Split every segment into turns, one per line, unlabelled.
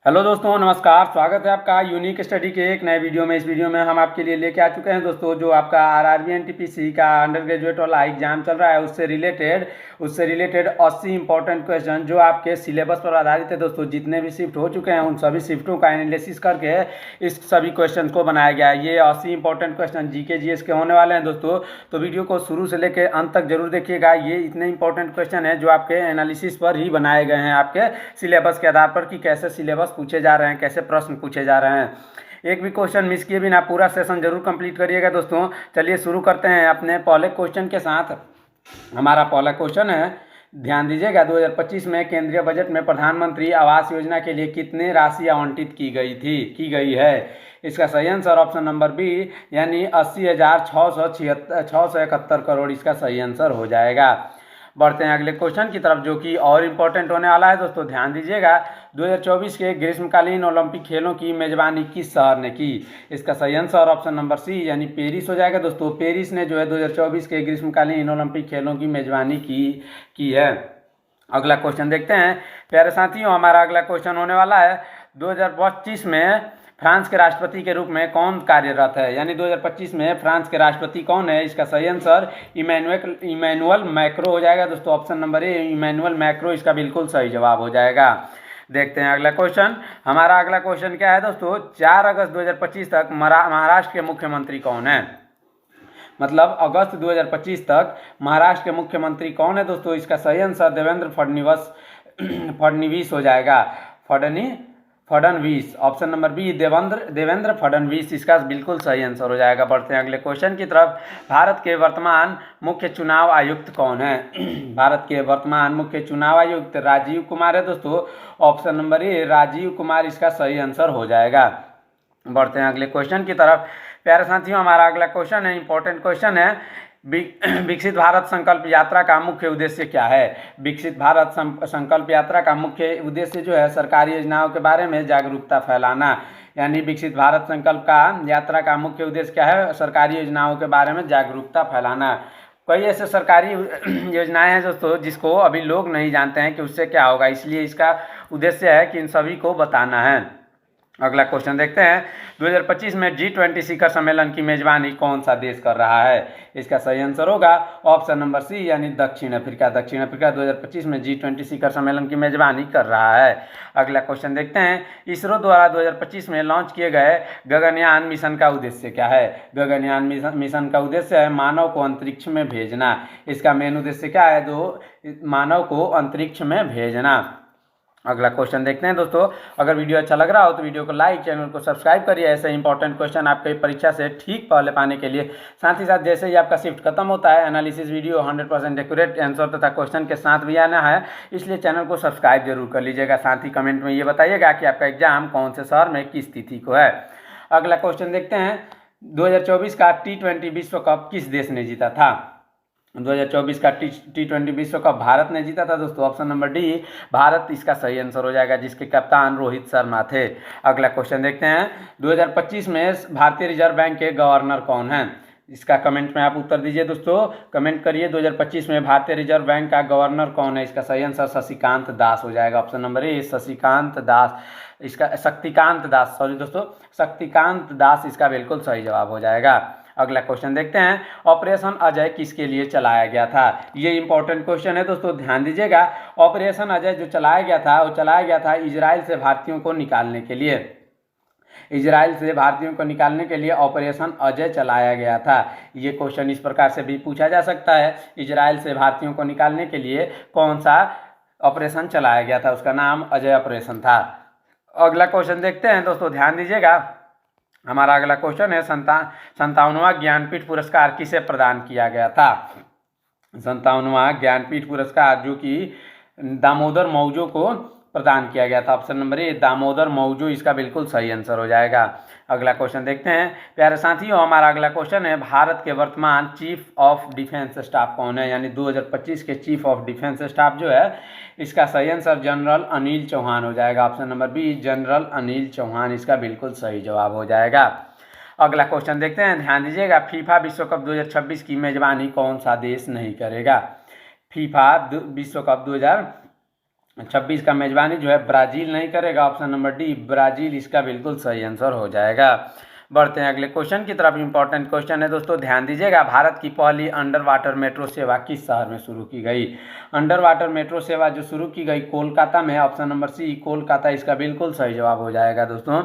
Hello दोस्तों, नमस्कार। स्वागत है आपका यूनिक स्टडी के एक नए वीडियो में। इस वीडियो में हम आपके लिए लेके आ चुके हैं दोस्तों, जो आपका आरआरबी एनटीपीसी का अंडर ग्रेजुएट वाला एग्जाम चल रहा है, उससे रिलेटेड 80 इंपॉर्टेंट क्वेश्चन जो आपके सिलेबस पर आधारित है दोस्तों। जितने भी शिफ्ट हो चुके हैं उन सभी शिफ्टों का एनालिसिस करके इस सभी क्वेश्चन को बनाया गया है। ये 80 इंपॉर्टेंट क्वेश्चन जीके जीएस के होने वाले हैं दोस्तों, तो वीडियो को शुरू से लेकर अंत तक जरूर देखिएगा। ये इतने इंपॉर्टेंट क्वेश्चन है जो आपके एनालिसिस पर ही बनाए गए हैं, आपके सिलेबस के आधार पर कि कैसे सिलेबस पूछे जा रहे हैं, कैसे प्रश्न पूछे जा रहे हैं। एक भी क्वेश्चन मिस किए बिना पूरा सेशन जरूर कंप्लीट करिएगा दोस्तों। चलिए शुरू करते हैं अपने पहले क्वेश्चन के साथ। हमारा पहला क्वेश्चन है, ध्यान दीजिएगा, 2025 में केंद्रीय बजट में प्रधानमंत्री आवास योजना के लिए कितनी राशि आवंटित की गई है। इसका सही आंसर ऑप्शन नंबर बी यानी 80,671 करोड़ इसका सही आंसर हो जाएगा। बढ़ते हैं अगले क्वेश्चन की तरफ, जो कि और इम्पोर्टेंट होने वाला है दोस्तों। ध्यान दीजिएगा, 2024 के ग्रीष्मकालीन ओलंपिक खेलों की मेजबानी किस शहर ने की। इसका सही आंसर ऑप्शन नंबर सी यानी पेरिस हो जाएगा दोस्तों। पेरिस ने जो है 2024 के ग्रीष्मकालीन ओलंपिक खेलों की मेजबानी की है। अगला क्वेश्चन देखते हैं प्यारे साथियों। हमारा अगला क्वेश्चन होने वाला है, 2025 में फ्रांस के राष्ट्रपति के रूप में कौन कार्यरत है, यानी 2025 में फ्रांस के राष्ट्रपति कौन है। इसका सही आंसर इमैनुअल मैक्रो हो जाएगा दोस्तों। Option number A Emmanuel Macron इसका बिल्कुल सही जवाब हो जाएगा। देखते हैं अगला क्वेश्चन। हमारा अगला क्वेश्चन क्या है दोस्तों, 4 अगस्त 2025 तक महाराष्ट्र के मुख्यमंत्री कौन है। मतलब अगस्त 2025 तक महाराष्ट्र के मुख्यमंत्री कौन है दोस्तों। इसका सही आंसर देवेंद्र फडणवीस हो जाएगा। Fadnavis, option number B Devendra Fadnavis इसका बिल्कुल सही आंसर हो जाएगा। बढ़ते हैं अगले क्वेश्चन की तरफ। भारत के वर्तमान मुख्य चुनाव आयुक्त कौन है। भारत के वर्तमान मुख्य चुनाव आयुक्त राजीव कुमार है दोस्तों। Option number A Rajiv Kumar इसका सही आंसर हो जाएगा। बढ़ते हैं अगले क्वेश्चन की तरफ। प्यारे साथियों, हमारा अगला क्वेश्चन है, इंपॉर्टेंट क्वेश्चन है, विकसित भारत संकल्प यात्रा का मुख्य उद्देश्य क्या है। विकसित भारत संकल्प यात्रा का मुख्य उद्देश्य जो है सरकारी योजनाओं के बारे में जागरूकता फैलाना। यानी विकसित भारत संकल्प का यात्रा का मुख्य उद्देश्य क्या है, सरकारी योजनाओं के बारे में जागरूकता फैलाना। कई ऐसे सरकारी योजनाएं हैं दोस्तों जिसको अभी लोग नहीं जानते हैं कि उससे क्या होगा, इसलिए इसका उद्देश्य है कि इन सभी को बताना है। अगला क्वेश्चन देखते हैं, 2025 में G20 शिखर सम्मेलन की मेजबानी कौन सा देश कर रहा है। इसका सही आंसर होगा ऑप्शन नंबर सी यानी दक्षिण अफ्रीका। दक्षिण अफ्रीका 2025 में G20 शिखर सम्मेलन की मेजबानी कर रहा है। अगला क्वेश्चन देखते हैं, इसरो द्वारा 2025 में लॉन्च किए गए गगनयान मिशन का उद्देश्य क्या है। गगनयान मिशन का उद्देश्य है मानव को अंतरिक्ष में भेजना। इसका मेन उद्देश्य क्या है, मानव को अंतरिक्ष में भेजना। अगला क्वेश्चन देखते हैं दोस्तों। अगर वीडियो अच्छा लग रहा हो तो वीडियो को लाइक, चैनल को सब्सक्राइब करिए ऐसे इंपॉर्टेंट क्वेश्चन आपके परीक्षा से ठीक पहले पाने के लिए। साथ ही साथ जैसे ही आपका शिफ्ट खत्म होता है, एनालिसिस वीडियो 100% एक्यूरेट आंसर तथा क्वेश्चन के साथ भी आना है, इसलिए चैनल को सब्सक्राइब जरूर कर लीजिएगा। साथ ही कमेंट में ये बताइएगा कि आपका एग्जाम कौन से शहर में किस तिथि को है। अगला क्वेश्चन देखते हैं, 2024 का T20 विश्व कप किस देश ने जीता था। 2024 का T20 विश्व कप भारत ने जीता था दोस्तों। ऑप्शन नंबर डी भारत इसका सही आंसर हो जाएगा, जिसके कप्तान रोहित शर्मा थे। अगला क्वेश्चन देखते हैं, 2025 में भारतीय रिजर्व बैंक के गवर्नर कौन हैं। इसका कमेंट में आप उत्तर दीजिए दोस्तों, कमेंट करिए 2025 में भारतीय रिजर्व बैंक का गवर्नर कौन है। इसका सही आंसर शशिकांत दास हो जाएगा। ऑप्शन नंबर ए शशिकांत दास, इसका शक्तिकांत दास, सॉरी दोस्तों, शक्तिकांत दास इसका बिल्कुल सही जवाब हो जाएगा। अगला क्वेश्चन देखते हैं, ऑपरेशन अजय किसके लिए चलाया गया था। ये इंपॉर्टेंट क्वेश्चन है दोस्तों, ध्यान दीजिएगा। ऑपरेशन अजय जो चलाया गया था वो चलाया गया था इजराइल से भारतीयों को निकालने के लिए। इजराइल से भारतीयों को निकालने के लिए ऑपरेशन अजय चलाया गया था। ये क्वेश्चन इस प्रकार से भी पूछा जा सकता है, इजराइल से भारतीयों को निकालने के लिए कौन सा ऑपरेशन चलाया गया था, उसका नाम अजय ऑपरेशन था। अगला क्वेश्चन देखते हैं दोस्तों, ध्यान दीजिएगा। हमारा अगला क्वेश्चन है, 57वां ज्ञानपीठ पुरस्कार किसे प्रदान किया गया था। 57वां ज्ञानपीठ पुरस्कार जो कि दामोदर मौजो को प्रदान किया गया था। ऑप्शन नंबर ए दामोदर मौजो इसका बिल्कुल सही आंसर हो जाएगा। अगला क्वेश्चन देखते हैं प्यारे साथियों। हमारा अगला क्वेश्चन है, भारत के वर्तमान चीफ ऑफ डिफेंस स्टाफ कौन है। यानी 2025 के चीफ ऑफ डिफेंस स्टाफ जो है, इसका सही आंसर जनरल अनिल चौहान हो जाएगा। Option number B general Anil Chauhan इसका बिल्कुल सही जवाब हो जाएगा। अगला क्वेश्चन देखते हैं, ध्यान दीजिएगा। फीफा विश्व कप 2026 की मेजबानी कौन सा देश नहीं करेगा। फीफा विश्व कप 26 का मेजबानी जो है ब्राज़ील नहीं करेगा, ऑप्शन नंबर डी ब्राज़ील इसका बिल्कुल सही आंसर हो जाएगा। बढ़ते हैं अगले क्वेश्चन की तरफ। इंपॉर्टेंट क्वेश्चन है दोस्तों, ध्यान दीजिएगा। भारत की पहली अंडर वाटर मेट्रो सेवा किस शहर में शुरू की गई? अंडर वाटर मेट्रो सेवा जो शुरू की गई कोलकाता में, ऑप्शन नंबर सी कोलकाता इसका बिल्कुल सही जवाब हो जाएगा दोस्तों।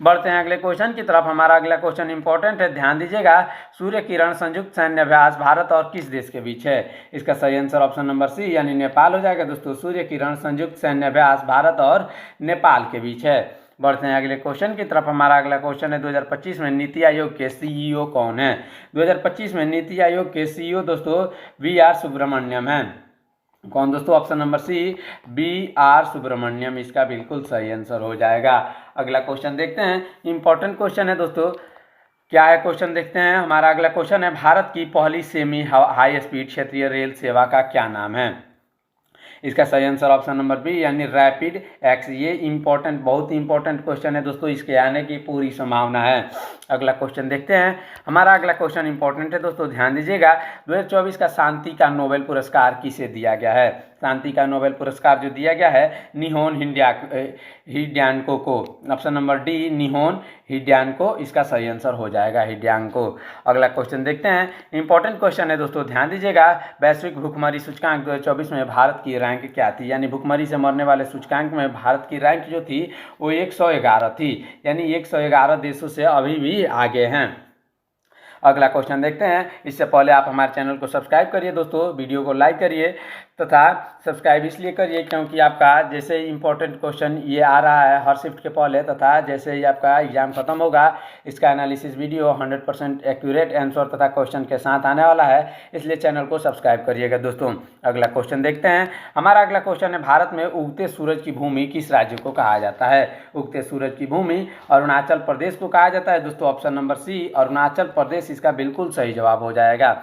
बढ़ते हैं अगले क्वेश्चन की तरफ। हमारा अगला क्वेश्चन इंपॉर्टेंट है, ध्यान दीजिएगा। सूर्य किरण संयुक्त सैन्य अभ्यास भारत और किस देश के बीच है? इसका सही आंसर ऑप्शन नंबर सी यानी नेपाल हो जाएगा दोस्तों। सूर्य किरण संयुक्त सैन्य अभ्यास भारत और नेपाल के बीच है। बढ़ते हैं अगले क्वेश्चन की तरफ। हमारा अगला क्वेश्चन है, 2025 में नीति आयोग के सीईओ कौन है? 2025 में नीति आयोग के सीईओ दोस्तों वी.आर. सुब्रमण्यम है। कौन दोस्तों? Option number C V R. Subrahmanyam इसका बिल्कुल सही आंसर हो जाएगा। अगला क्वेश्चन देखते हैं, इंपॉर्टेंट क्वेश्चन है दोस्तों। क्या है क्वेश्चन देखते हैं। हमारा अगला क्वेश्चन है, भारत की पहली सेमी हाई स्पीड क्षेत्रीय रेल सेवा का क्या नाम है? इसका सही आंसर ऑप्शन नंबर बी यानी रैपिड एक्स। ये इंपॉर्टेंट, बहुत ही इंपॉर्टेंट क्वेश्चन है दोस्तों, इसके आने की पूरी संभावना है। अगला क्वेश्चन देखते हैं। हमारा अगला क्वेश्चन इंपॉर्टेंट है दोस्तों, ध्यान दीजिएगा। 2024 का शांति का नोबेल पुरस्कार किसे दिया गया है? शांति का नोबेल पुरस्कार जो दिया गया है निहोन हिड्यानको को। ऑप्शन नंबर डी निहोन हिड्यानको इसका सही आंसर हो जाएगा, हिड्यानको। अगला क्वेश्चन देखते हैं। इंपॉर्टेंट क्वेश्चन है दोस्तों, ध्यान दीजिएगा। वैश्विक भुखमरी सूचकांक 2024 में भारत की रैंक क्या थी? यानी भुखमरी से मरने वाले सूचकांक में भारत की रैंक जो थी वो 111 थी, यानी 111 देशों से अभी भी आगे हैं। अगला क्वेश्चन देखते हैं। इससे पहले आप हमारे चैनल को सब्सक्राइब करिए दोस्तों, वीडियो को लाइक करिए तथा सब्सक्राइब इसलिए करिए क्योंकि आपका जैसे इंपॉर्टेंट क्वेश्चन ये आ रहा है हर शिफ्ट के पहले, तथा जैसे ही आपका एग्जाम खत्म होगा इसका एनालिसिस वीडियो 100% एक्यूरेट आंसर तथा क्वेश्चन के साथ आने वाला है, इसलिए चैनल को सब्सक्राइब करिएगा दोस्तों। अगला क्वेश्चन देखते हैं। हमारा अगला क्वेश्चन है, भारत में उगते सूरज की भूमि किस राज्य को कहा जाता है? उगते सूरज की भूमि अरुणाचल प्रदेश को कहा जाता है दोस्तों। ऑप्शन नंबर सी अरुणाचल प्रदेश इसका बिल्कुल सही जवाब हो जाएगा।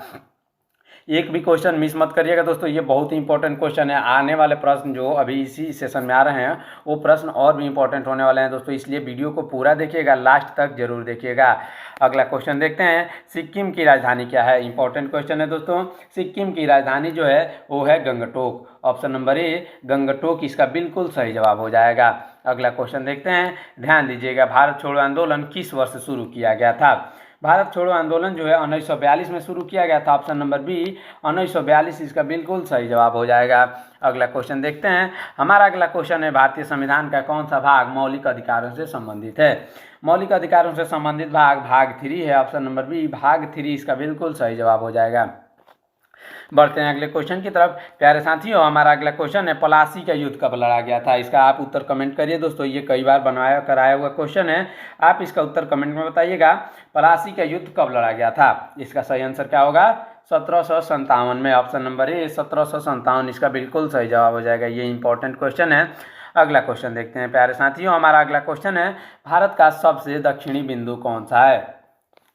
एक भी क्वेश्चन मिस मत करिएगा दोस्तों, ये बहुत ही इंपॉर्टेंट क्वेश्चन है। आने वाले प्रश्न जो अभी इसी सेशन में आ रहे हैं वो प्रश्न और भी इंपॉर्टेंट होने वाले हैं दोस्तों, इसलिए वीडियो को पूरा देखिएगा, लास्ट तक जरूर देखिएगा। अगला क्वेश्चन देखते हैं। सिक्किम की राजधानी क्या है? इंपॉर्टेंट क्वेश्चन है दोस्तों। सिक्किम की राजधानी जो है वो है गंगटोक। ऑप्शन नंबर ए गंगटोक इसका बिल्कुल सही जवाब हो जाएगा। अगला क्वेश्चन देखते हैं, ध्यान दीजिएगा। भारत छोड़ो आंदोलन किस वर्ष शुरू किया गया था? भारत छोड़ो आंदोलन जो है 1942 में शुरू किया गया था। ऑप्शन नंबर बी 1942 इसका बिल्कुल सही जवाब हो जाएगा। अगला क्वेश्चन देखते हैं। हमारा अगला क्वेश्चन है, भारतीय संविधान का कौन सा भाग मौलिक अधिकारों से संबंधित है? मौलिक अधिकारों से संबंधित भाग 3 है। ऑप्शन नंबर बी भाग 3 इसका बिल्कुल सही जवाब हो जाएगा। बढ़ते हैं अगले क्वेश्चन की तरफ। प्यारे साथियों, हमारा अगला क्वेश्चन है, प्लासी का युद्ध कब लड़ा गया था? इसका आप उत्तर कमेंट करिए दोस्तों, ये कई बार बनाया कराया हुआ क्वेश्चन है, आप इसका उत्तर कमेंट में बताइएगा। प्लासी का युद्ध कब लड़ा गया था? इसका सही आंसर क्या होगा? 1757 में। ऑप्शन नंबर ए 1757 इसका बिल्कुल सही जवाब हो जाएगा। ये इंपॉर्टेंट क्वेश्चन है। अगला क्वेश्चन देखते हैं प्यारे साथियों। हमारा अगला क्वेश्चन है, भारत का सबसे दक्षिणी बिंदु कौन सा है?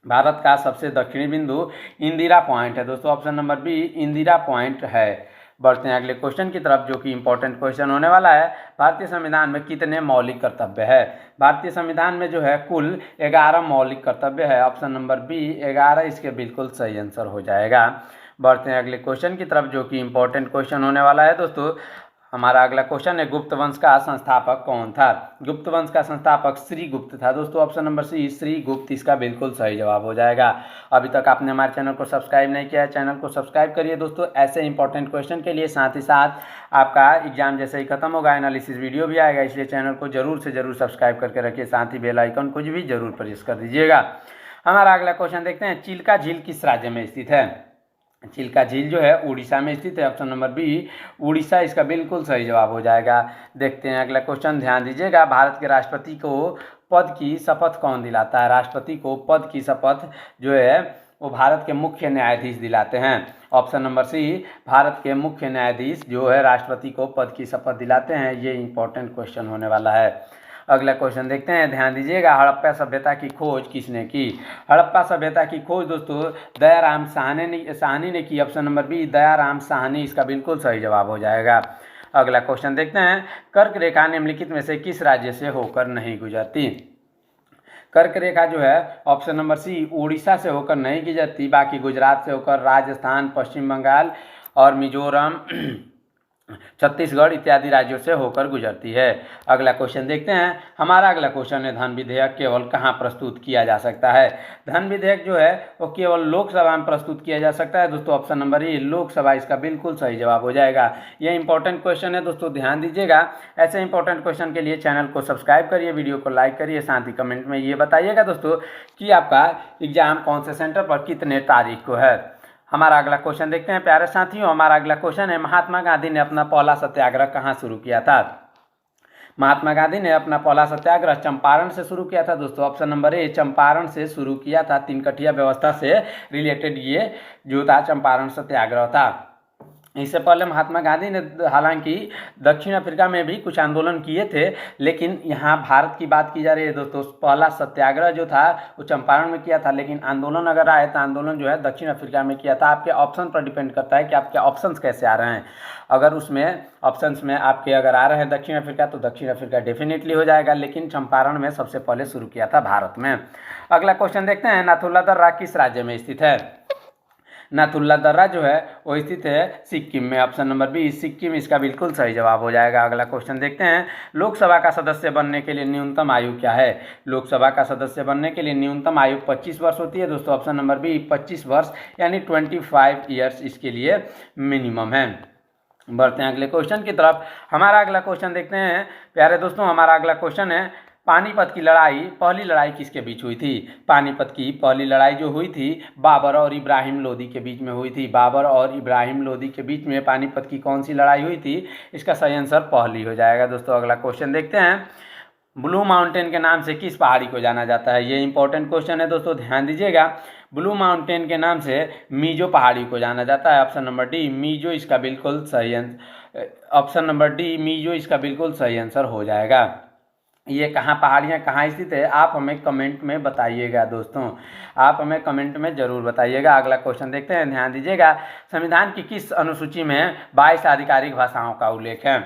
भारत का सबसे दक्षिणी बिंदु इंदिरा पॉइंट है दोस्तों। Option number B Indira Point है। बढ़ते हैं अगले क्वेश्चन की तरफ, जो कि इंपॉर्टेंट क्वेश्चन होने वाला है। भारतीय संविधान में कितने मौलिक कर्तव्य है? भारतीय संविधान में जो है कुल 11 मौलिक कर्तव्य है। ऑप्शन नंबर बी 11 इसके बिल्कुल सही आंसर हो जाएगा। बढ़ते हैं अगले क्वेश्चन की तरफ, जो कि इंपॉर्टेंट क्वेश्चन होने वाला है दोस्तों। हमारा अगला क्वेश्चन है, गुप्त वंश का संस्थापक कौन था? गुप्त वंश का संस्थापक श्री गुप्त था दोस्तों। ऑप्शन नंबर सी श्री गुप्त इसका बिल्कुल सही जवाब हो जाएगा। अभी तक आपने हमारे चैनल को सब्सक्राइब नहीं किया है, चैनल को सब्सक्राइब करिए दोस्तों, ऐसे इंपॉर्टेंट क्वेश्चन के लिए। साथ ही साथ आपका एग्जाम जैसे ही खत्म होगा एनालिसिस वीडियो भी आएगा, इसलिए चैनल को जरूर से जरूर सब्सक्राइब करके रखिए। साथ ही बेल आइकन को भी जरूर प्रेस कर दीजिएगा। हमारा अगला क्वेश्चन देखते हैं, चिल्का झील किस राज्य में स्थित है? चिल्का झील जो है उड़ीसा में स्थित है। ऑप्शन नंबर बी उड़ीसा इसका बिल्कुल सही जवाब हो जाएगा। देखते हैं अगला क्वेश्चन, ध्यान दीजिएगा। भारत के राष्ट्रपति को पद की शपथ कौन दिलाता है? राष्ट्रपति को पद की शपथ जो है वो भारत के मुख्य न्यायाधीश दिलाते हैं। ऑप्शन नंबर सी भारत के मुख्य न्यायाधीश जो है राष्ट्रपति को पद की शपथ दिलाते हैं। ये इंपॉर्टेंट क्वेश्चन होने वाला है। अगला क्वेश्चन देखते हैं, ध्यान दीजिएगा। हड़प्पा सभ्यता की खोज किसने की? हड़प्पा सभ्यता की खोज दोस्तों दयाराम साहनी ने की। Option number B Dayaram Sahni इसका बिल्कुल सही जवाब हो जाएगा। अगला क्वेश्चन देखते हैं, कर्क रेखा निम्नलिखित में से किस राज्य से होकर नहीं गुजरती? कर्क रेखा जो है ऑप्शन नंबर सी उड़ीसा से होकर नहीं गुजरती, बाकी गुजरात से होकर, राजस्थान, पश्चिम बंगाल और मिजोरम छत्तीसगढ़ इत्यादि राज्यों से होकर गुजरती है। अगला क्वेश्चन देखते हैं। हमारा अगला क्वेश्चन है, धन विधेयक केवल कहाँ प्रस्तुत किया जा सकता है? धन विधेयक जो है वो केवल लोकसभा में प्रस्तुत किया जा सकता है दोस्तों। ऑप्शन नंबर ए लोकसभा इसका बिल्कुल सही जवाब हो जाएगा। यह इंपॉर्टेंट क्वेश्चन है दोस्तों, ध्यान दीजिएगा। ऐसे इंपॉर्टेंट क्वेश्चन के लिए चैनल को सब्सक्राइब करिए, वीडियो को लाइक करिए, साथ ही कमेंट में ये बताइएगा दोस्तों कि आपका एग्जाम कौन से सेंटर पर कितने तारीख को है। हमारा अगला क्वेश्चन देखते हैं प्यारे साथियों। हमारा अगला क्वेश्चन है, महात्मा गांधी ने अपना पहला सत्याग्रह कहाँ शुरू किया था? महात्मा गांधी ने अपना पहला सत्याग्रह चंपारण से शुरू किया था दोस्तों। ऑप्शन नंबर ए चंपारण से शुरू किया था। तीनकठिया व्यवस्था से रिलेटेड ये जो था चंपारण सत्याग्रह था। इससे पहले महात्मा गांधी ने हालांकि दक्षिण अफ्रीका में भी कुछ आंदोलन किए थे, लेकिन यहाँ भारत की बात की जा रही है दोस्तों। पहला सत्याग्रह जो था वो चंपारण में किया था, लेकिन आंदोलन अगर आए तो आंदोलन जो है दक्षिण अफ्रीका में किया था। आपके ऑप्शन पर डिपेंड करता है कि आपके ऑप्शंस कैसे आ रहे हैं। अगर उसमें ऑप्शंस में आपके अगर आ रहे हैं दक्षिण अफ्रीका तो दक्षिण अफ्रीका डेफिनेटली हो जाएगा, लेकिन चंपारण में सबसे पहले शुरू किया था भारत में। अगला क्वेश्चन देखते हैं, नाथुला दर्रा किस राज्य में स्थित है? नाथुला दर्रा जो है वो स्थित है सिक्किम में। ऑप्शन नंबर बी सिक्किम इसका बिल्कुल सही जवाब हो जाएगा। अगला क्वेश्चन देखते हैं, लोकसभा का सदस्य बनने के लिए न्यूनतम आयु क्या है? लोकसभा का सदस्य बनने के लिए न्यूनतम आयु 25 वर्ष होती है दोस्तों। ऑप्शन नंबर बी 25 वर्ष यानी 25 ईयर्स इसके लिए मिनिमम है। बढ़ते हैं अगले क्वेश्चन की तरफ। हमारा अगला क्वेश्चन देखते हैं प्यारे दोस्तों। हमारा अगला क्वेश्चन है, पानीपत की लड़ाई, पहली लड़ाई किसके बीच हुई थी? पानीपत की पहली लड़ाई जो हुई थी बाबर और इब्राहिम लोदी के बीच में हुई थी। बाबर और इब्राहिम लोदी के बीच में पानीपत की कौन सी लड़ाई हुई थी? इसका सही आंसर पहली हो जाएगा दोस्तों। अगला क्वेश्चन देखते हैं, ब्लू माउंटेन के नाम से किस पहाड़ी को जाना जाता है? ये इंपॉर्टेंट क्वेश्चन है दोस्तों, ध्यान दीजिएगा। ब्लू माउंटेन के नाम से मीजो पहाड़ी को जाना जाता है। ऑप्शन नंबर डी मीजो इसका बिल्कुल सही answer, option number D Mizo इसका बिल्कुल सही आंसर हो जाएगा। ये कहाँ पहाड़ियाँ कहाँ स्थित है आप हमें कमेंट में बताइएगा दोस्तों, आप हमें कमेंट में ज़रूर बताइएगा। अगला क्वेश्चन देखते हैं, ध्यान दीजिएगा। संविधान की किस अनुसूची में 22 आधिकारिक भाषाओं का उल्लेख है?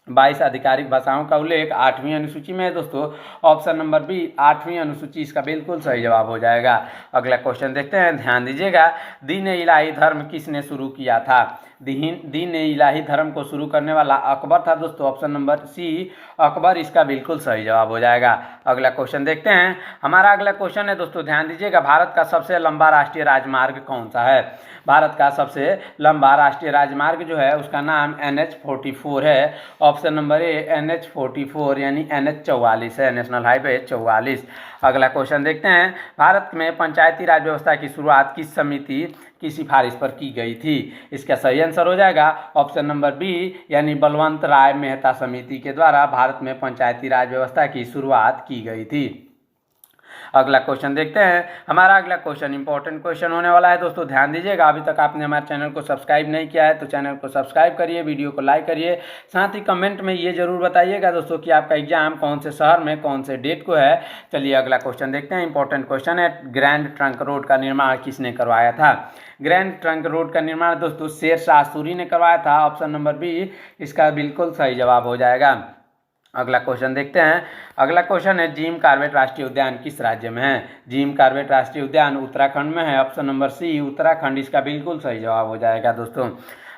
22 आधिकारिक भाषाओं का उल्लेख 8वीं अनुसूची में है दोस्तों। ऑप्शन नंबर बी 8वीं अनुसूची इसका बिल्कुल सही जवाब हो जाएगा। अगला क्वेश्चन देखते हैं, ध्यान दीजिएगा। दीन इलाही धर्म किसने शुरू किया था? दीन इलाही धर्म को शुरू करने वाला अकबर था दोस्तों। ऑप्शन नंबर सी अकबर इसका बिल्कुल सही जवाब हो जाएगा। अगला क्वेश्चन देखते हैं। हमारा अगला क्वेश्चन है दोस्तों, ध्यान दीजिएगा। भारत का सबसे लंबा राष्ट्रीय राजमार्ग कौन सा है? भारत का सबसे लंबा राष्ट्रीय राजमार्ग जो है उसका नाम NH44 है। ऑप्शन नंबर ए NH44 यानी NH44 है, नेशनल हाईवे 44। अगला क्वेश्चन देखते हैं, भारत में पंचायती राज व्यवस्था की शुरुआत किस समिति की सिफारिश पर की गई थी? इसका सही आंसर हो जाएगा ऑप्शन नंबर बी यानी बलवंत राय मेहता समिति के द्वारा भारत में पंचायती राज व्यवस्था की शुरुआत की गई थी। अगला क्वेश्चन देखते हैं। हमारा अगला क्वेश्चन इंपॉर्टेंट क्वेश्चन होने वाला है दोस्तों, ध्यान दीजिएगा। अभी तक आपने हमारे चैनल को सब्सक्राइब नहीं किया है तो चैनल को सब्सक्राइब करिए, वीडियो को लाइक करिए, साथ ही कमेंट में ये जरूर बताइएगा दोस्तों कि आपका एग्जाम कौन से शहर में कौन से डेट को है। चलिए अगला क्वेश्चन देखते हैं। इंपॉर्टेंट क्वेश्चन है, ग्रैंड ट्रंक रोड का निर्माण किसने करवाया था? ग्रैंड ट्रंक रोड का निर्माण दोस्तों शेर शाह सूरी ने करवाया था। ऑप्शन नंबर बी इसका बिल्कुल सही जवाब हो जाएगा। अगला क्वेश्चन देखते हैं। अगला क्वेश्चन है, जिम कॉर्बेट राष्ट्रीय उद्यान किस राज्य में है? जिम कॉर्बेट राष्ट्रीय उद्यान उत्तराखंड में है। ऑप्शन नंबर सी उत्तराखंड इसका बिल्कुल सही जवाब हो जाएगा दोस्तों।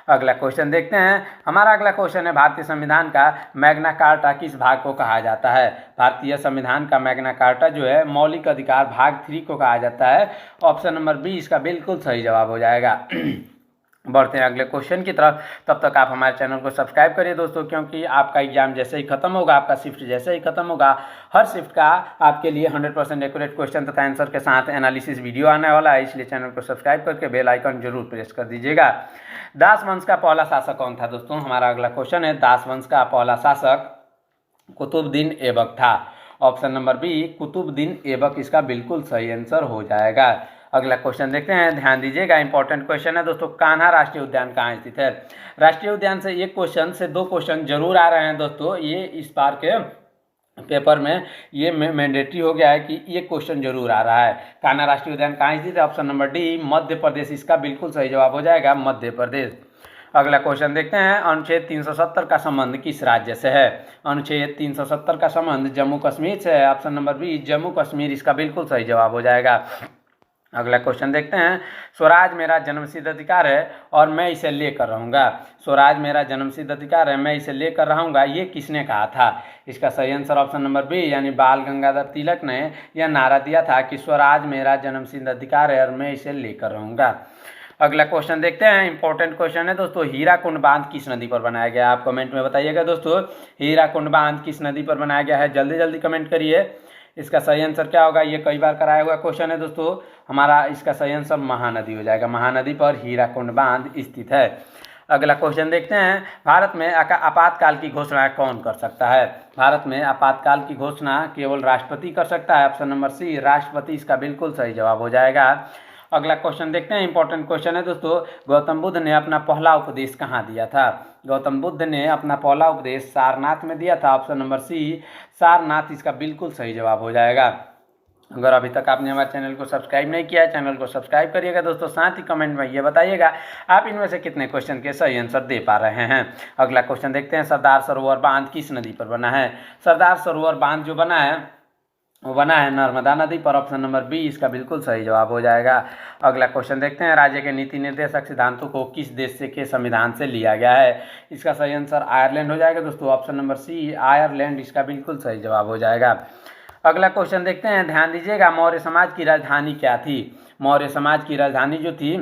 अगला क्वेश्चन देखते हैं। हमारा अगला क्वेश्चन है, भारतीय संविधान का मैग्ना कार्टा किस भाग को कहा जाता है? भारतीय संविधान का मैग्ना कार्टा जो है मौलिक अधिकार भाग 3 को कहा जाता है। ऑप्शन नंबर बी इसका बिल्कुल सही जवाब हो जाएगा। बढ़ते हैं अगले क्वेश्चन की तरफ, तब तक आप हमारे चैनल को सब्सक्राइब करिए दोस्तों, क्योंकि आपका एग्जाम जैसे ही खत्म होगा, आपका शिफ्ट जैसे ही खत्म होगा, हर शिफ्ट का आपके लिए 100% एक्यूरेट क्वेश्चन तथा आंसर के साथ एनालिसिस वीडियो आने वाला है, इसलिए चैनल को सब्सक्राइब करके बेल आइकन जरूर प्रेस कर दीजिएगा। दास वंश का पहला शासक कौन था दोस्तों? हमारा अगला क्वेश्चन है, दास वंश का पहला शासक कुतुबुद्दीन ऐबक था। Option number B Qutubuddin Aibak इसका बिल्कुल सही आंसर हो जाएगा। अगला क्वेश्चन देखते हैं, ध्यान दीजिएगा। इंपॉर्टेंट क्वेश्चन है दोस्तों, कान्हा राष्ट्रीय उद्यान कहाँ स्थित है? राष्ट्रीय उद्यान से एक क्वेश्चन से 2 क्वेश्चन जरूर आ रहे हैं दोस्तों, ये इस बार के पेपर में ये मैंडेटरी हो गया है कि ये क्वेश्चन जरूर आ रहा है। कान्हा राष्ट्रीय उद्यान कहाँ स्थित है? Option number D Madhya Pradesh इसका बिल्कुल सही जवाब हो जाएगा, मध्य प्रदेश। अगला क्वेश्चन देखते हैं, अनुच्छेद 370 का संबंध किस राज्य से है? अनुच्छेद 370 का संबंध जम्मू कश्मीर से है। Option number B Jammu Kashmir इसका बिल्कुल सही जवाब हो जाएगा। अगला क्वेश्चन देखते हैं। स्वराज मेरा जन्मसिद्ध अधिकार है और मैं इसे लेकर रहूँगा। स्वराज मेरा जन्मसिद्ध अधिकार है, मैं इसे लेकर रहूँगा, ये किसने कहा था? इसका सही आंसर ऑप्शन नंबर बी यानी बाल गंगाधर तिलक ने यह नारा दिया था कि स्वराज मेरा जन्मसिद्ध अधिकार है और मैं इसे लेकर रहूँगा। अगला क्वेश्चन देखते हैं। इंपॉर्टेंट क्वेश्चन है दोस्तों, हीराकुंड बांध किस नदी पर बनाया गया? आप कमेंट में बताइएगा दोस्तों, हीराकुंड बांध किस नदी पर बनाया गया है? जल्दी जल्दी कमेंट करिए। इसका सही आंसर क्या होगा? ये कई बार कराया हुआ क्वेश्चन है दोस्तों। हमारा इसका सही आंसर महानदी हो जाएगा। महानदी पर हीराकुंड बांध स्थित है। अगला क्वेश्चन देखते हैं। भारत में आपातकाल की घोषणा कौन कर सकता है? भारत में आपातकाल की घोषणा केवल राष्ट्रपति कर सकता है। ऑप्शन नंबर सी राष्ट्रपति इसका बिल्कुल सही जवाब हो जाएगा। अगला क्वेश्चन देखते हैं। इंपॉर्टेंट क्वेश्चन है दोस्तों, गौतम बुद्ध ने अपना पहला उपदेश कहाँ दिया था? गौतम बुद्ध ने अपना पहला उपदेश सारनाथ में दिया था। ऑप्शन नंबर सी सारनाथ इसका बिल्कुल सही जवाब हो जाएगा। अगर अभी तक आपने हमारे चैनल को सब्सक्राइब नहीं किया है, चैनल को सब्सक्राइब करिएगा दोस्तों। साथ ही कमेंट में ये बताइएगा आप इनमें से कितने क्वेश्चन के सही आंसर दे पा रहे हैं। अगला क्वेश्चन देखते हैं। सरदार सरोवर बांध किस नदी पर बना है? सरदार सरोवर बांध जो बना है वो बना है नर्मदा नदी पर। ऑप्शन नंबर बी इसका बिल्कुल सही जवाब हो जाएगा। अगला क्वेश्चन देखते हैं। राज्य के नीति निर्देशक सिद्धांतों को किस देश से के संविधान से लिया गया है? इसका सही आंसर आयरलैंड हो जाएगा दोस्तों। ऑप्शन नंबर सी आयरलैंड इसका बिल्कुल सही जवाब हो जाएगा। अगला क्वेश्चन देखते हैं। ध्यान दीजिएगा, मौर्य समाज की राजधानी क्या थी? मौर्य समाज की राजधानी जो थी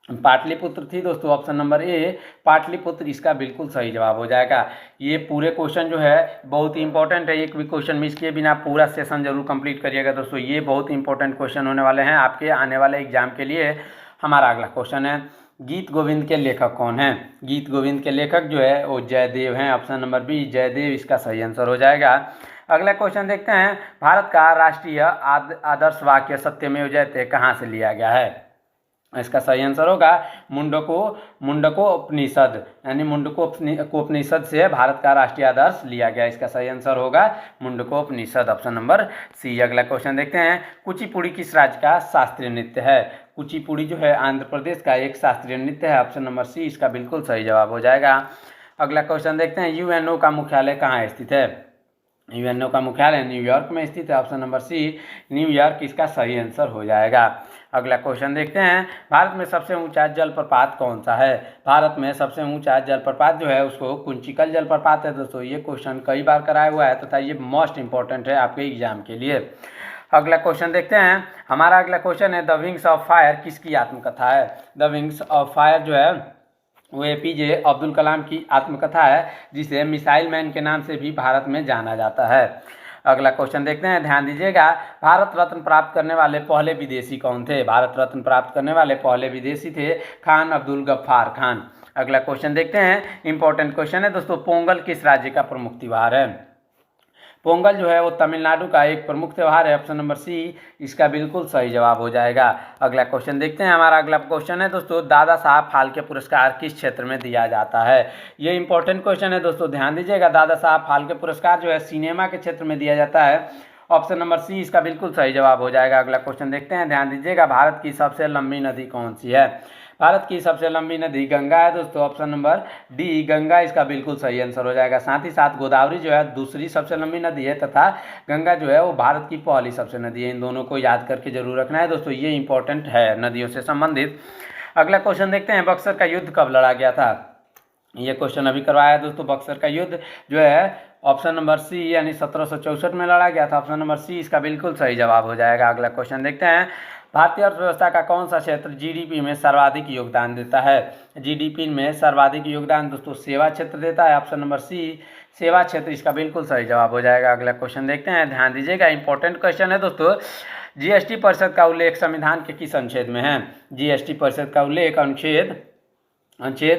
पाटलिपुत्र थी दोस्तों। ऑप्शन नंबर ए पाटलिपुत्र इसका बिल्कुल सही जवाब हो जाएगा। ये पूरे क्वेश्चन जो है बहुत ही इंपॉर्टेंट है। एक भी क्वेश्चन मिस किए बिना पूरा सेशन जरूर कंप्लीट करिएगा दोस्तों। ये बहुत इंपॉर्टेंट क्वेश्चन होने वाले हैं आपके आने वाले एग्जाम के लिए। हमारा अगला क्वेश्चन है, गीत गोविंद के लेखक कौन हैं? गीत गोविंद के लेखक जो है वो जयदेव हैं। ऑप्शन नंबर बी जयदेव इसका सही आंसर हो जाएगा। अगला क्वेश्चन देखते हैं। भारत का राष्ट्रीय आदर्श वाक्य सत्यमेव जयते कहाँ से लिया गया है? इसका सही आंसर होगा मुंडको उपनिषद, यानी मुंडको उपनिषद से भारत का राष्ट्रीय आदर्श लिया गया। इसका सही आंसर होगा मुंडको उपनिषद, ऑप्शन नंबर सी। अगला क्वेश्चन देखते हैं। कुचिपुड़ी किस राज्य का शास्त्रीय नृत्य है? कुचिपुड़ी जो है आंध्र प्रदेश का एक शास्त्रीय नृत्य है। ऑप्शन नंबर सी इसका बिल्कुल सही जवाब हो जाएगा। अगला क्वेश्चन देखते हैं। यूएनओ का मुख्यालय कहाँ स्थित है? यूएनओ का मुख्यालय न्यूयॉर्क में स्थित है। ऑप्शन नंबर सी न्यूयॉर्क इसका सही आंसर हो जाएगा। अगला क्वेश्चन देखते हैं। भारत में सबसे ऊंचा जलप्रपात कौन सा है? भारत में सबसे ऊंचा जलप्रपात जो है उसको कुंचिकल जलप्रपात है दोस्तों। ये क्वेश्चन कई बार कराया हुआ है तथा ये मोस्ट इंपॉर्टेंट है आपके एग्जाम के लिए। अगला क्वेश्चन देखते हैं। हमारा अगला क्वेश्चन है, द विंग्स ऑफ फायर किसकी आत्मकथा है? द विंग्स ऑफ फायर जो है वो एपीजे अब्दुल कलाम की आत्मकथा है, जिसे मिसाइल मैन के नाम से भी भारत में जाना जाता है। अगला क्वेश्चन देखते हैं। ध्यान दीजिएगा, भारत रत्न प्राप्त करने वाले पहले विदेशी कौन थे? भारत रत्न प्राप्त करने वाले पहले विदेशी थे खान अब्दुल गफ्फार खान। अगला क्वेश्चन देखते हैं। इंपॉर्टेंट क्वेश्चन है दोस्तों, पोंगल किस राज्य का प्रमुख त्योहार है? पोंगल जो है वो तमिलनाडु का एक प्रमुख त्यौहार है। ऑप्शन नंबर सी इसका बिल्कुल सही जवाब हो जाएगा। अगला क्वेश्चन देखते हैं। हमारा अगला क्वेश्चन है दोस्तों, दादा साहब फाल्के पुरस्कार किस क्षेत्र में दिया जाता है? ये इंपॉर्टेंट क्वेश्चन है दोस्तों, ध्यान दीजिएगा। दादा साहब फाल्के पुरस्कार जो है सिनेमा के क्षेत्र में दिया जाता है। ऑप्शन नंबर सी इसका बिल्कुल सही जवाब हो जाएगा। अगला क्वेश्चन देखते हैं। ध्यान दीजिएगा, भारत की सबसे लंबी नदी कौन सी है? भारत की सबसे लंबी नदी गंगा है दोस्तों। ऑप्शन नंबर डी गंगा इसका बिल्कुल सही आंसर हो जाएगा। साथ ही साथ गोदावरी जो है दूसरी सबसे लंबी नदी है तथा गंगा जो है वो भारत की पहली सबसे नदी है। इन दोनों को याद करके जरूर रखना है दोस्तों, ये इंपॉर्टेंट है नदियों से संबंधित। अगला क्वेश्चन देखते हैं। बक्सर का युद्ध कब लड़ा गया था? ये क्वेश्चन अभी करवाया है दोस्तों। बक्सर का युद्ध जो है ऑप्शन नंबर सी यानी 1764 में लड़ा गया था। ऑप्शन नंबर सी इसका बिल्कुल सही जवाब हो जाएगा। अगला क्वेश्चन देखते हैं। भारतीय अर्थव्यवस्था का कौन सा क्षेत्र जीडीपी में सर्वाधिक योगदान देता है? जीडीपी में सर्वाधिक योगदान दोस्तों सेवा क्षेत्र देता है। ऑप्शन नंबर सी सेवा क्षेत्र इसका बिल्कुल सही जवाब हो जाएगा। अगला क्वेश्चन देखते हैं। ध्यान दीजिएगा, इंपॉर्टेंट क्वेश्चन है दोस्तों। जीएसटी परिषद का उल्लेख संविधान के किस अनुच्छेद में है? जीएसटी परिषद का उल्लेख अनुच्छेद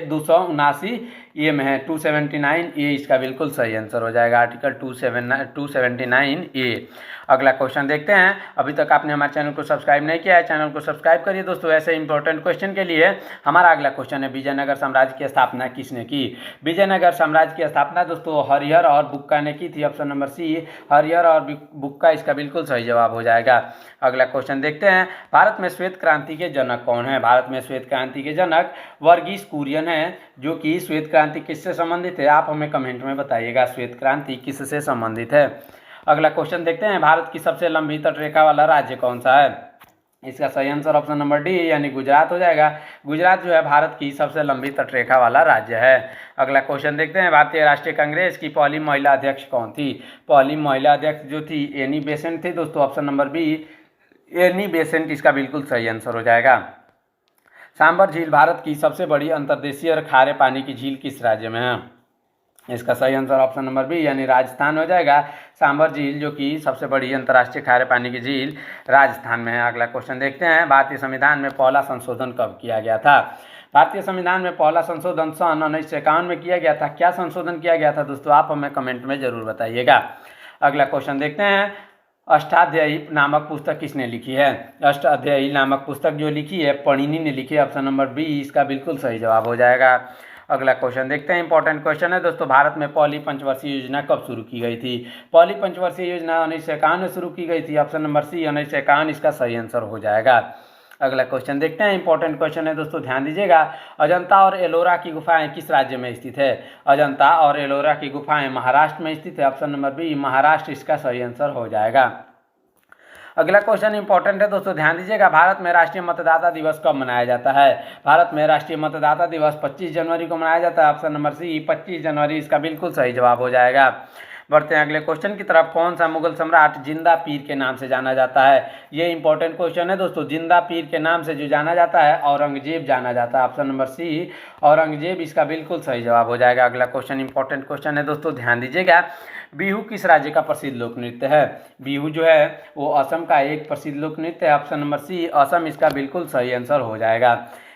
279 ए में है। 279 ए इसका बिल्कुल सही आंसर हो जाएगा। आर्टिकल 279 ए। अगला क्वेश्चन देखते हैं। अभी तक आपने हमारे चैनल को सब्सक्राइब नहीं किया है, चैनल को सब्सक्राइब करिए दोस्तों ऐसे इंपॉर्टेंट क्वेश्चन के लिए। हमारा अगला क्वेश्चन है, विजयनगर साम्राज्य की स्थापना किसने की? विजयनगर साम्राज्य की स्थापना दोस्तों हरिहर और बुक्का ने की थी। ऑप्शन नंबर सी हरिहर और बुक्का इसका बिल्कुल सही जवाब हो जाएगा। अगला क्वेश्चन देखते हैं। भारत में श्वेत क्रांति के जनक कौन है? भारत में श्वेत क्रांति के जनक वर्गीस कुरियन है, जो कि श्वेत क्रांति किससे संबंधित है? आप हमें कमेंट में बताइएगा श्वेत क्रांति किससे संबंधित है। अगला क्वेश्चन देखते हैं। भारत की सबसे लंबी तटरेखा वाला राज्य कौन सा है? इसका सही आंसर ऑप्शन नंबर डी यानी गुजरात हो जाएगा। गुजरात जो है भारत की सबसे लंबी तटरेखा वाला राज्य है। अगला क्वेश्चन देखते हैं, भारतीय राष्ट्रीय कांग्रेस की पहली महिला अध्यक्ष कौन थी? पहली महिला अध्यक्ष जो थी एनी बेसेंट थी दोस्तों, option number be Annie Besant इसका बिल्कुल सही आंसर हो जाएगा। सांबर झील भारत की सबसे बड़ी अंतर्देशीय और खारे पानी की झील किस राज्य में है? इसका सही आंसर ऑप्शन नंबर बी यानी राजस्थान हो जाएगा। सांबर झील जो कि सबसे बड़ी अंतर्राष्ट्रीय खारे पानी की झील राजस्थान में है। अगला क्वेश्चन देखते हैं, भारतीय संविधान में पहला संशोधन कब किया गया था? भारतीय संविधान में पहला संशोधन सन 1951 में किया गया था। क्या संशोधन किया गया था दोस्तों, आप हमें कमेंट में जरूर बताइएगा। अगला क्वेश्चन देखते हैं, अष्टाध्यायी नामक पुस्तक किसने लिखी है? अष्टाध्यायी नामक पुस्तक जो लिखी है पणिनि ने लिखी है। ऑप्शन नंबर बी इसका बिल्कुल सही जवाब हो जाएगा। अगला क्वेश्चन देखते हैं, इंपॉर्टेंट क्वेश्चन है दोस्तों, भारत में पहली पंचवर्षीय योजना कब शुरू की गई थी? पहली पंचवर्षीय योजना 1951 में शुरू की गई थी। ऑप्शन नंबर सी 1951 इसका सही आंसर हो जाएगा। अगला क्वेश्चन देखते हैं, इंपॉर्टेंट क्वेश्चन है दोस्तों, ध्यान दीजिएगा। अजंता और एलोरा की गुफाएं किस राज्य में स्थित है? अजंता और एलोरा की गुफाएं महाराष्ट्र में स्थित है। ऑप्शन नंबर बी महाराष्ट्र इसका सही आंसर हो जाएगा। अगला क्वेश्चन इंपॉर्टेंट है दोस्तों, ध्यान दीजिएगा। भारत में राष्ट्रीय मतदाता दिवस कब मनाया जाता है? भारत में राष्ट्रीय मतदाता दिवस 25 जनवरी को मनाया जाता है। ऑप्शन नंबर सी 25 जनवरी इसका बिल्कुल सही जवाब हो जाएगा। बढ़ते हैं अगले क्वेश्चन की तरफ, कौन सा मुगल सम्राट जिंदा पीर के नाम से जाना जाता है? ये इंपॉर्टेंट क्वेश्चन है दोस्तों, जिंदा पीर के नाम से जो जाना जाता है औरंगजेब जाना जाता है। ऑप्शन नंबर सी औरंगजेब इसका बिल्कुल सही जवाब हो जाएगा। अगला क्वेश्चन इंपॉर्टेंट क्वेश्चन है दोस्तों, ध्यान दीजिएगा। बिहू किस राज्य का प्रसिद्ध लोक नृत्य है? बिहू जो है वो असम का एक प्रसिद्ध लोक नृत्य है। ऑप्शन नंबर सी असम इसका बिल्कुल सही आंसर हो जाएगा।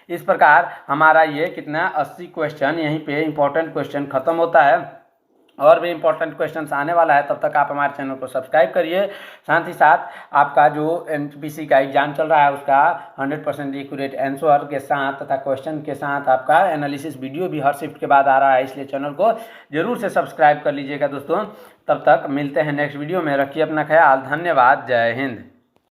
इस प्रकार हमारा ये कितना 80 क्वेश्चन यहीं पे इंपॉर्टेंट क्वेश्चन खत्म होता है। और भी इंपॉर्टेंट क्वेश्चन्स आने वाला है, तब तक आप हमारे चैनल को सब्सक्राइब करिए। साथ ही साथ आपका जो एनटीपीसी का एग्जाम चल रहा है उसका 100% एक्यूरेट आंसर के साथ तथा क्वेश्चन के साथ आपका एनालिसिस वीडियो भी हर शिफ्ट के बाद आ रहा है, इसलिए चैनल को जरूर से सब्सक्राइब कर लीजिएगा दोस्तों। तब तक मिलते हैं नेक्स्ट वीडियो में, रखिए अपना ख्याल, धन्यवाद, जय हिंद।